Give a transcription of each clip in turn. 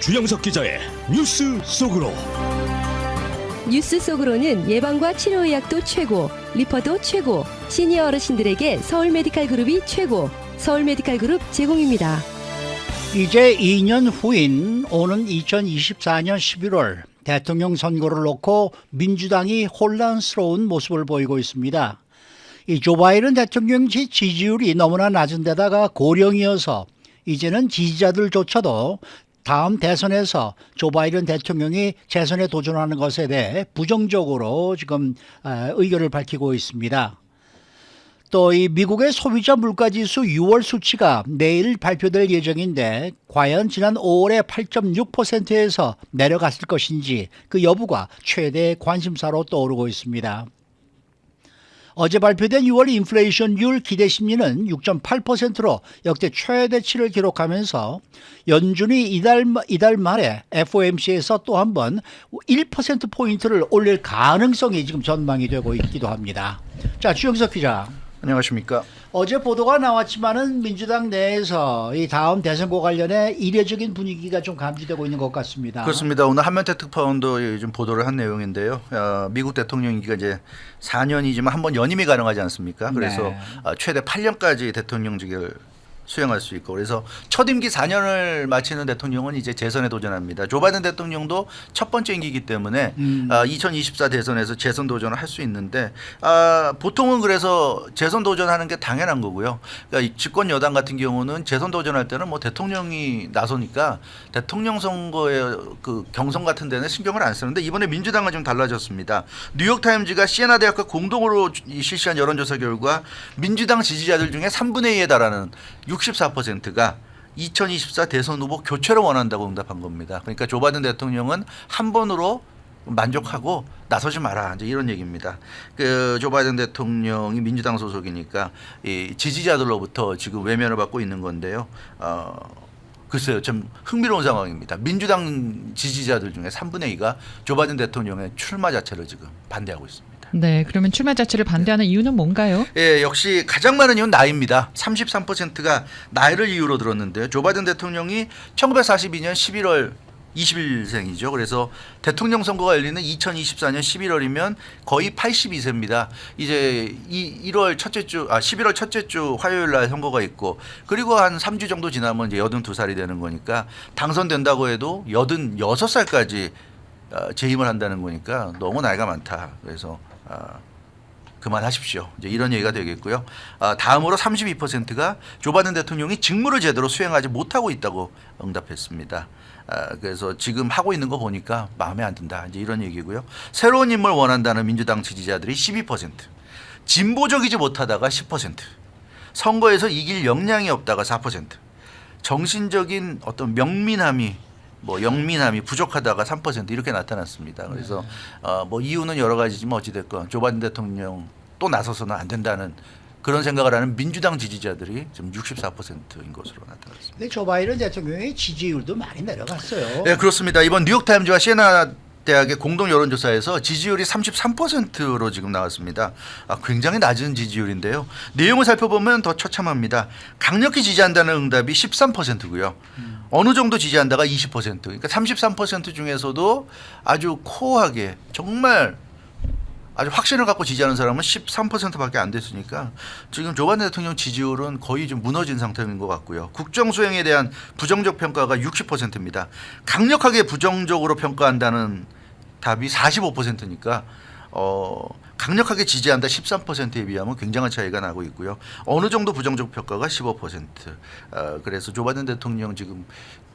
주영석 기자의 뉴스 속으로. 뉴스 속으로는 예방과 치료 의학도 최고, 리퍼도 최고, 시니어 어르신들에게 서울 메디칼 그룹이 최고, 서울 메디칼 그룹 제공입니다. 이제 2년 후인 오는 2024년 11월 대통령 선거를 놓고 민주당이 혼란스러운 모습을 보이고 있습니다. 이 조 바이든 대통령 지지율이 너무나 낮은 데다가 고령이어서 이제는 지지자들조차도 다음 대선에서 조 바이든 대통령이 재선에 도전하는 것에 대해 부정적으로 지금 의견을 밝히고 있습니다. 또 이 미국의 소비자 물가지수 6월 수치가 내일 발표될 예정인데 과연 지난 5월의 8.6%에서 내려갔을 것인지 그 여부가 최대 관심사로 떠오르고 있습니다. 어제 발표된 6월 인플레이션율 기대 심리는 6.8%로 역대 최대치를 기록하면서 연준이 이달 말에 FOMC에서 또 한 번 1%포인트를 올릴 가능성이 지금 전망이 되고 있기도 합니다. 자, 주영석 기자. 안녕하십니까. 어제 보도가 나왔지만은 민주당 내에서 이 다음 대선과 관련해 이례적인 분위기가 좀 감지되고 있는 것 같습니다. 그렇습니다. 오늘 한면태 특파원도 좀 보도를 한 내용인데요. 미국 대통령 임기가 이제 4년이지만 한 번 연임이 가능하지 않습니까? 그래서 네. 최대 8년까지 대통령직을 수행할 수 있고, 그래서 첫 임기 4년을 마치는 대통령은 이제 재선에 도전합니다. 조 바이든 대통령도 첫 번째 임기이기 때문에 2024 대선에서 재선 도전을 할 수 있는데 보통은 그래서 재선 도전하는 게 당연한 거고요. 그러니까 집권 여당 같은 경우는 재선 도전할 때는 뭐 대통령이 나서니까 대통령 선거의 그 경선 같은 데는 신경을 안 쓰는데 이번에 민주당은 좀 달라졌습니다. 뉴욕타임즈가 시에나 대학과 공동으로 실시한 여론조사 결과 민주당 지지자들 중에 3분의 2에 달하는 64%가 2024 대선 후보 교체를 원한다고 응답한 겁니다. 그러니까 조 바이든 대통령은 한 번으로 만족하고 나서지 마라, 이제 이런 얘기입니다. 그 조 바이든 대통령이 민주당 소속이니까 이 지지자들로부터 지금 외면을 받고 있는 건데요. 글쎄요, 좀 흥미로운 상황입니다. 민주당 지지자들 중에 3분의 2가 조 바이든 대통령의 출마 자체를 지금 반대하고 있습니다. 네, 그러면 출마 자체를 반대하는 이유는 뭔가요? 예, 역시 가장 많은 이유는 나이입니다. 33%가 나이를 이유로 들었는데요. 조 바이든 대통령이 1942년 11월 20일생이죠. 그래서 대통령 선거가 열리는 2024년 11월이면 거의 82세입니다. 이제 11월 첫째 주 화요일 날 선거가 있고, 그리고 한 3주 정도 지나면 이제 82살이 되는 거니까 당선된다고 해도 86살까지 재임을 한다는 거니까 너무 나이가 많다. 그래서 그만하십시오, 이제 이런 얘기가 되겠고요. 다음으로 32%가 조 바이든 대통령이 직무를 제대로 수행하지 못하고 있다고 응답했습니다. 그래서 지금 하고 있는 거 보니까 마음에 안 든다, 이제 이런 얘기고요. 새로운 인물 원한다는 민주당 지지자들이 12%, 진보적이지 못하다가 10%, 선거에서 이길 역량이 없다가 4%, 정신적인 어떤 영민함이 부족하다가 3% 이렇게 나타났습니다. 그래서 뭐 이유는 여러 가지지만 어찌됐건 조 바이든 대통령 또 나서서는 안 된다는 그런 생각을 하는 민주당 지지자들이 지금 64%인 것으로 나타났습니다. 근데 조 바이든 대통령의 지지율도 많이 내려갔어요. 네, 그렇습니다. 이번 뉴욕타임즈와 시에나 대학의 공동 여론조사에서 지지율이 33%로 지금 나왔습니다. 굉장히 낮은 지지율인데요. 내용을 살펴보면 더 처참합니다. 강력히 지지한다는 응답이 13%고요. 어느 정도 지지한다가 20%. 그러니까 33% 중에서도 아주 코어하게 정말 아주 확신을 갖고 지지하는 사람은 13%밖에 안 됐으니까 지금 조 바이든 대통령 지지율은 거의 좀 무너진 상태인 것 같고요. 국정 수행에 대한 부정적 평가가 60%입니다. 강력하게 부정적으로 평가한다는 답이 45%니까 강력하게 지지한다 13%에 비하면 굉장한 차이가 나고 있고요. 어느 정도 부정적 평가가 15%. 그래서 조 바이든 대통령 지금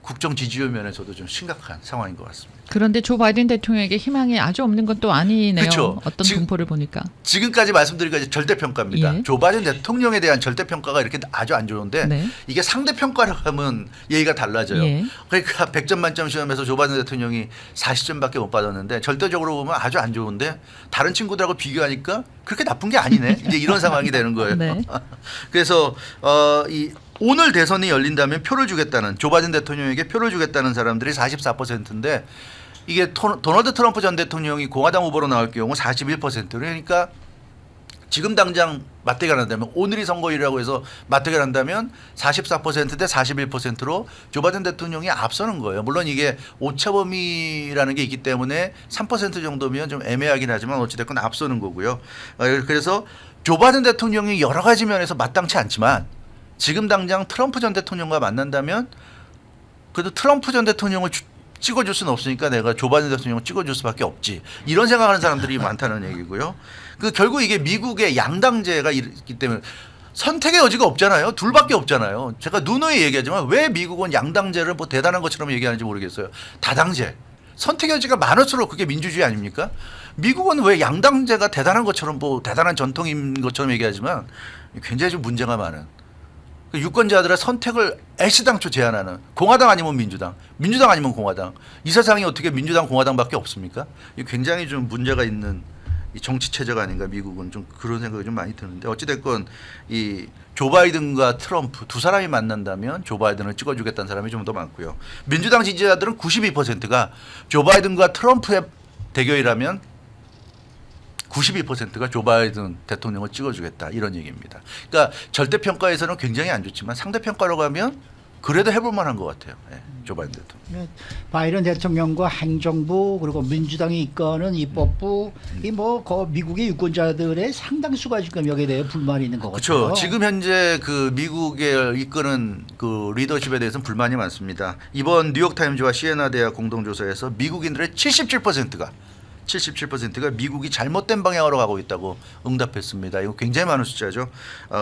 국정 지지율 면에서도 좀 심각한 상황인 것 같습니다. 그런데 조 바이든 대통령에게 희망이 아주 없는 건 또 아니네요. 그렇죠. 어떤 분포를 보니까. 지금까지 말씀드린 것이 절대평가입니다. 예. 조 바이든 대통령에 대한 절대평가가 이렇게 아주 안 좋은데 네. 이게 상대평가를 하면 얘기가 달라져요. 예. 그러니까 100점 만점 시험에서 조 바이든 대통령이 40점밖에 못 받았는데 절대적으로 보면 아주 안 좋은데 다른 친구들하고 비교하니까 그렇게 나쁜 게 아니네. 이제 이런 상황이 되는 거예요. 네. 그래서 오늘 대선이 열린다면 표를 주겠다는, 조 바이든 대통령에게 표를 주겠다는 사람들이 44%인데 이게 도널드 트럼프 전 대통령이 공화당 후보로 나올 경우 41%. 그러니까 지금 당장 맞대결 한다면 오늘이 선거일이라고 해서 맞대결 한다면 44%대 41%로 조 바이든 대통령이 앞서는 거예요. 물론 이게 오차범위라는 게 있기 때문에 3% 정도면 좀 애매하긴 하지만 어찌됐건 앞서는 거고요. 그래서 조 바이든 대통령이 여러 가지 면에서 마땅치 않지만 지금 당장 트럼프 전 대통령과 만난다면 그래도 트럼프 전 대통령을 찍어줄 수는 없으니까 내가 조 바이든 대통령을 찍어줄 수밖에 없지. 이런 생각하는 사람들이 많다는 얘기고요. 결국 이게 미국의 양당제가 있기 때문에 선택의 여지가 없잖아요. 둘밖에 없잖아요. 제가 누누이 얘기하지만 왜 미국은 양당제를 뭐 대단한 것처럼 얘기하는지 모르겠어요. 다당제. 선택의 여지가 많을수록 그게 민주주의 아닙니까? 미국은 왜 양당제가 대단한 것처럼 뭐 대단한 전통인 것처럼 얘기하지만 굉장히 좀 문제가 많은. 유권자들의 선택을 애시당초 제한하는 공화당 아니면 민주당, 민주당 아니면 공화당. 이 세상에 어떻게 민주당, 공화당밖에 없습니까? 굉장히 좀 문제가 있는 이 정치 체제가 아닌가 미국은 좀 그런 생각이 좀 많이 드는데 어찌됐건 이 조 바이든과 트럼프 두 사람이 만난다면 조 바이든을 찍어주겠다는 사람이 좀 더 많고요. 민주당 지지자들은 92%가 조 바이든과 트럼프의 대결이라면 92%가 조 바이든 대통령을 찍어주겠다 이런 얘기입니다. 그러니까 절대평가에서는 굉장히 안 좋지만 상대평가로 가면 그래도 해볼 만한 것 같아요. 네, 조 바이든 대통령. 바이든 대통령과 행정부 그리고 민주당이 이끄는 입법부 이뭐 미국의 유권자들의 상당수가 지금 여기에 대해 불만이 있는 것 같아요. 그렇죠. 지금 현재 그 미국의 이끄는 그 리더십에 대해서는 불만이 많습니다. 이번 뉴욕타임즈와 시에나 대학 공동조사에서 미국인들의 77%가 미국이 잘못된 방향으로 가고 있다고 응답했습니다. 이거 굉장히 많은 숫자죠.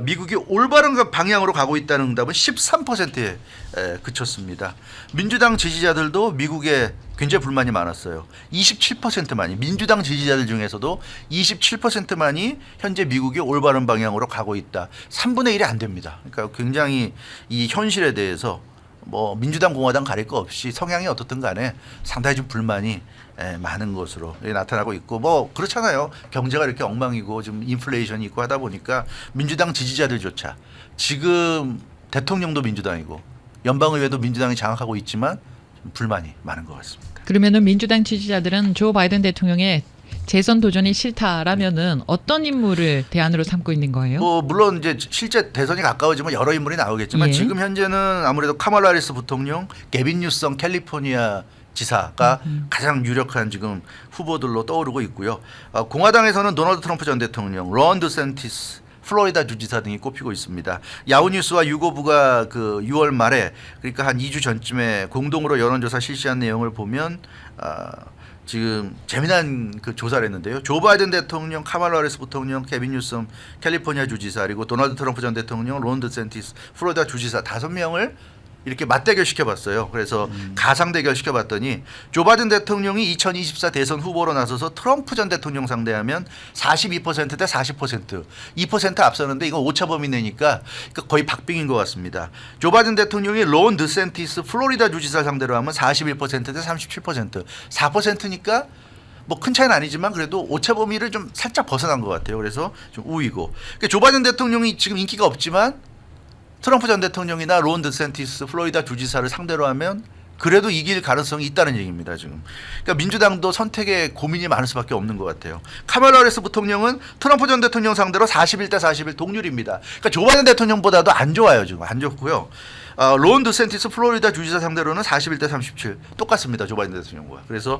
미국이 올바른 방향으로 가고 있다는 응답은 13%에 그쳤습니다. 민주당 지지자들도 미국에 굉장히 불만이 많았어요. 27%만이 민주당 지지자들 중에서도 27%만이 현재 미국이 올바른 방향으로 가고 있다. 3분의 1이 안 됩니다. 그러니까 굉장히 이 현실에 대해서 뭐 민주당 공화당 가릴 거 없이 성향이 어떻든 간에 상당히 좀 불만이 많은 것으로 나타나고 있고 뭐 그렇잖아요. 경제가 이렇게 엉망이고 좀 인플레이션이 있고 하다 보니까 민주당 지지자들조차 지금 대통령도 민주당이고 연방의회도 민주당이 장악하고 있지만 좀 불만이 많은 것 같습니다. 그러면은 민주당 지지자들은 조 바이든 대통령의 재선 도전이 싫다라면은 어떤 인물을 대안으로 삼고 있는 거예요? 뭐 물론 이제 실제 대선이 가까워지면 여러 인물이 나오겠지만 예. 지금 현재는 아무래도 카말라 해리스 부통령, 게빈 뉴섬 캘리포니아 지사가 가장 유력한 지금 후보들로 떠오르고 있고요. 공화당에서는 도널드 트럼프 전 대통령, 론 드샌티스 플로리다 주지사 등이 꼽히고 있습니다. 야후뉴스와 유고부가 그 6월 말에 그러니까 한 2주 전쯤에 공동으로 여론조사 실시한 내용을 보면 지금 재미난 그 조사를 했는데요. 조 바이든 대통령, 카말라 해리스 부통령, 케빈 뉴섬 캘리포니아 주지사 그리고 도널드 트럼프 전 대통령, 론 드샌티스 플로리다 주지사 5명을 이렇게 맞대결 시켜봤어요. 그래서 가상 대결 시켜봤더니 조 바이든 대통령이 2024 대선 후보로 나서서 트럼프 전 대통령 상대하면 42%대 40%, 2% 앞서는데 이거 오차범위 내니까 거의 박빙인 것 같습니다. 조 바이든 대통령이 론 드샌티스 플로리다 주지사 상대로 하면 41%대 37%, 4%니까 뭐 큰 차이는 아니지만 그래도 오차 범위를 좀 살짝 벗어난 것 같아요. 그래서 좀 우위고. 그러니까 조 바이든 대통령이 지금 인기가 없지만 트럼프 전 대통령이나 론 드샌티스 플로리다 주지사를 상대로 하면 그래도 이길 가능성이 있다는 얘기입니다. 지금. 그러니까 민주당도 선택에 고민이 많을 수밖에 없는 것 같아요. 카말라 해리스 부통령은 트럼프 전 대통령 상대로 41대 41 동률입니다. 그러니까 조 바이든 대통령보다도 안 좋아요. 지금 안 좋고요. 론 드샌티스 플로리다 주지사 상대로는 41대 37 똑같습니다. 조 바이든 대통령과. 그래서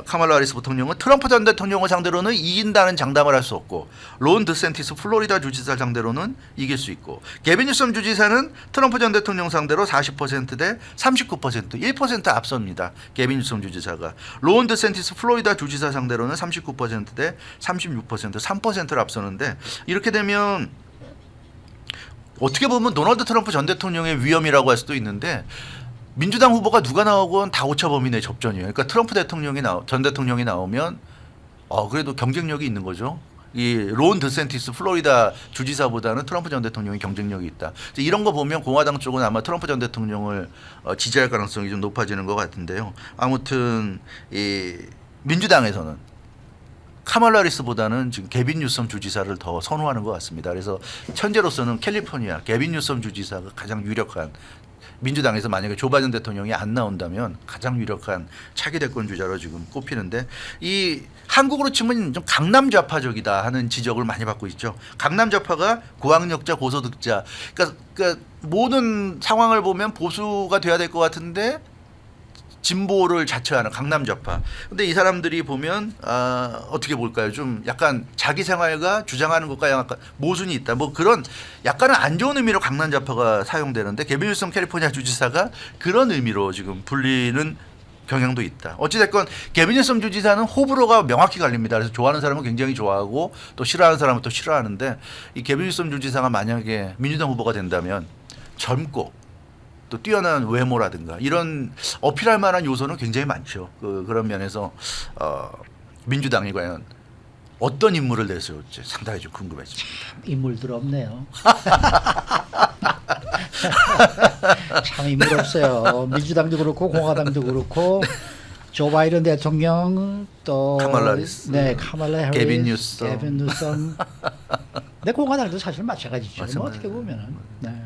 카말라 해리스 부통령은 트럼프 전 대통령을 상대로는 이긴다는 장담을 할 수 없고 론 드샌티스 플로리다 주지사 상대로는 이길 수 있고 게빈 뉴섬 주지사는 트럼프 전 대통령 상대로 40%대 39% 1% 앞섭니다. 게빈 뉴섬 주지사가. 론 드샌티스 플로리다 주지사 상대로는 39%대 36% 3%를 앞서는데 이렇게 되면 어떻게 보면 도널드 트럼프 전 대통령의 위험이라고 할 수도 있는데 민주당 후보가 누가 나오건 다 오차범위 내 접전이에요. 그러니까 트럼프 전 대통령이 나오면 그래도 경쟁력이 있는 거죠. 이 론 드샌티스 플로리다 주지사보다는 트럼프 전 대통령이 경쟁력이 있다. 이런 거 보면 공화당 쪽은 아마 트럼프 전 대통령을 지지할 가능성이 좀 높아지는 것 같은데요. 아무튼 이 민주당에서는 카말라 해리스보다는 지금 게빈 뉴섬 주지사를 더 선호하는 것 같습니다. 그래서 현재로서는 캘리포니아 게빈 뉴섬 주지사가 가장 유력한 민주당에서 만약에 조 바이든 대통령이 안 나온다면 가장 유력한 차기 대권 주자로 지금 꼽히는데 이 한국으로 치면 좀 강남 좌파적이다 하는 지적을 많이 받고 있죠. 강남 좌파가 고학력자, 고소득자, 그러니까 모든 상황을 보면 보수가 돼야 될 것 같은데 진보를 자처하는 강남 좌파. 근데 이 사람들이 보면 어떻게 볼까요? 좀 약간 자기 생활과 주장하는 것과 약간 모순이 있다. 뭐 그런 약간은 안 좋은 의미로 강남 좌파가 사용되는데 게빈 뉴섬 캘리포니아 주지사가 그런 의미로 지금 불리는 경향도 있다. 어찌됐건 게빈 뉴섬 주지사는 호불호가 명확히 갈립니다. 그래서 좋아하는 사람은 굉장히 좋아하고 또 싫어하는 사람은 또 싫어하는데 이 게빈 뉴섬 주지사가 만약에 민주당 후보가 된다면 젊고 또 뛰어난 외모라든가 이런 어필할 만한 요소는 굉장히 많죠. 그런 면에서 민주당이 과연 어떤 인물을 내세울지 상당히 좀 궁금해집니다. 인물들 없네요. 참 인물 없어요. 민주당도 그렇고 공화당도 그렇고 조 바이든 대통령 또 카말라 해리스, 네, 카말라 해리스, 게빈 뉴섬. 게빈 뉴섬. 네, 공화당도 사실 마찬가지죠. 뭐 마찬가지. 어떻게 보면은. 네.